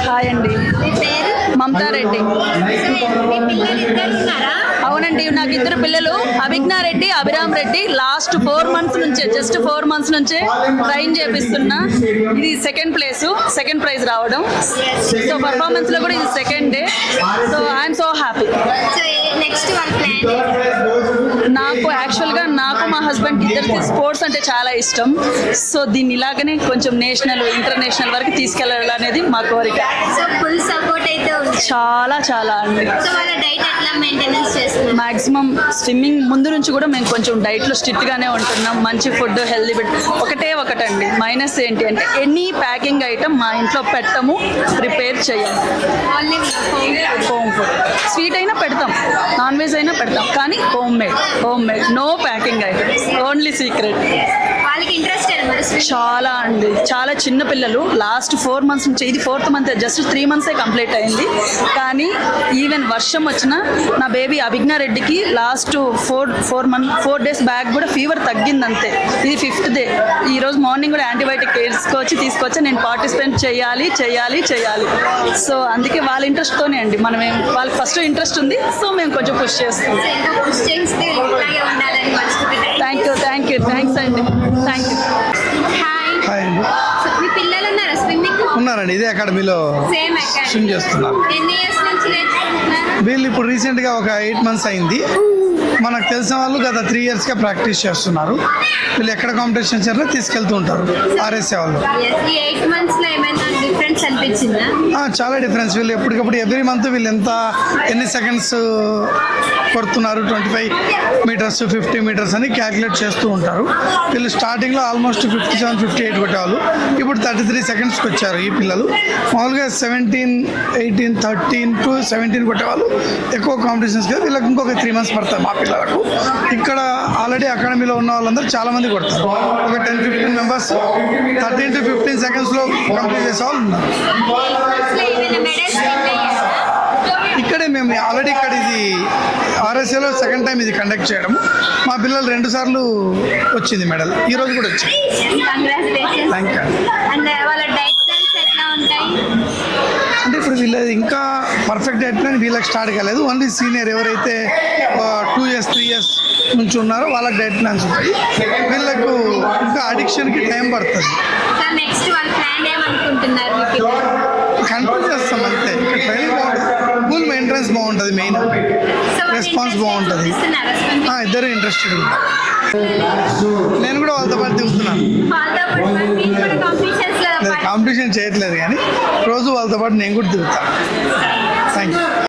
Hi అండి. మమతా రెడ్డి. అవునండి, నాకు ఇద్దరు పిల్లలు అభిజ్ఞా రెడ్డి, అభిరామ్ రెడ్డి. లాస్ట్ 4 months నుంచే, జస్ట్ 4 months నుంచే ట్రైన్ చేపిస్తున్నా. ఇది సెకండ్ ప్రైజ్ రావడం. సో పర్ఫార్మెన్స్ లో కూడా ఇది second day. So I'm so happy. నాకు యాక్చువల్గా మా హస్బెండ్ ఇద్దరికి స్పోర్ట్స్ అంటే చాలా ఇష్టం. సో దీన్ని ఇలాగనే కొంచెం నేషనల్, ఇంటర్నేషనల్ వరకు తీసుకెళ్ళాలనేది మా కోరిక. చాలా చాలా అండి. మాక్సిమం స్విమ్మింగ్ ముందు నుంచి కూడా మేము కొంచెం డైట్లో స్ట్రిక్ట్గానే ఉంటున్నాం. మంచి ఫుడ్, హెల్దీ ఫుడ్. ఒకటండి మైనస్ ఏంటి అంటే ఎనీ ప్యాకింగ్ ఐటమ్ మా ఇంట్లో పెట్టము, ప్రిపేర్ చేయము. Home food. స్వీట్ అయినా పెడతాం, నాన్ వెజ్ అయినా పెడతాం, కానీ home made, no packing items, only secret. చాలా అండి, చాలా చిన్న పిల్లలు. లాస్ట్ 4 months నుంచి, ఇది 4th month, just 3 months complete అయింది. కానీ ఈవెన్ వర్షం వచ్చినా నా బేబీ అభిజ్ఞా రెడ్డికి లాస్ట్ 4 days బ్యాక్ కూడా ఫీవర్ తగ్గింది అంతే. ఇది 5th day. ఈరోజు మార్నింగ్ కూడా యాంటీబయాటిక్ తీసుకొచ్చి నేను పార్టిసిపేట్ చేయాలి. సో అందుకే వాళ్ళ ఇంట్రెస్ట్తోనే అండి. వాళ్ళకి ఫస్ట్ ఇంట్రెస్ట్ ఉంది, సో మేము కొంచెం పుష్ చేస్తాం. థ్యాంక్ యూ థ్యాంక్స్ అండి. Thank you. హాయ్ అండి. ఉన్నారండి, ఇదే అకాడమీలో స్విమ్ చేస్తున్నారు. వీళ్ళు ఇప్పుడు రీసెంట్గా ఒక 8 months అయింది. మనకు తెలిసిన వాళ్ళు గత 3 yearsగా ప్రాక్టీస్ చేస్తున్నారు. వీళ్ళు ఎక్కడ కాంపిటీషన్ చేయాలో తీసుకెళ్తూ ఉంటారు. ఆర్ఎస్ఏ వాళ్ళు. చాలా డిఫరెన్స్. వీళ్ళు ఎప్పటికప్పుడు ఎవ్రీ మంత్ వీళ్ళు ఎన్ని సెకండ్స్ కొడుతున్నారు, 25 meters 50 meters అని క్యాలిక్యులేట్ చేస్తూ ఉంటారు. వీళ్ళు స్టార్టింగ్లో ఆల్మోస్ట్ 57, 58 కొట్టేవాళ్ళు. ఇప్పుడు 33 secondsకి వచ్చారు ఈ పిల్లలు. మామూలుగా 17, 18, 13 to 17 కొట్టేవాళ్ళు. ఎక్కువ కాంపిటీషన్స్ కదా, వీళ్ళకి ఇంకొక 3 months పడతాయి మా పిల్లలకు. ఇక్కడ ఆల్రెడీ అకాడమీలో ఉన్న వాళ్ళందరూ చాలా మంది కొడతారు. ఒక 10-15 members 13 to 15 secondsలో కంప్లీట్ చేసే వాళ్ళు ఉన్నారు. ఇక్కడే మేము ఆల్రెడీ ఇది ఆర్ఎస్ఏలో సెకండ్ టైం ఇది కండక్ట్ చేయడం. మా పిల్లలు 2 సార్లు వచ్చింది మెడల్, ఈరోజు కూడా వచ్చింది. Thank you. అంటే ఇప్పుడు వీళ్ళది ఇంకా పర్ఫెక్ట్ డైట్ ప్లాన్ వీళ్ళకి స్టార్ట్ కాలేదు. ఓన్లీ సీనియర్ ఎవరైతే 2 years 3 years నుంచి ఉన్నారో వాళ్ళకి డైట్ ప్లాన్స్ ఉంటాయి. వీళ్ళకు ఇంకా అడిక్షన్కి టైం పడుతుంది. కంట్రోల్ చేస్తాం అంతే. ఇక్కడ ట్రైనింగ్ బాగుంటుంది, ఫుల్ మెయింటెనెన్స్ బాగుంటుంది, మెయిన్ రెస్పాన్స్ బాగుంటుంది. ఇద్దరు ఇంట్రెస్టెడ్ ఉంటారు. నేను కూడా వాళ్ళతో పాటు దిగుతున్నాను. కాంపిటీషన్ చేయట్లేదు, కానీ రోజు వాళ్ళతో పాటు నేను కూడా దిగుతాను. Thank you.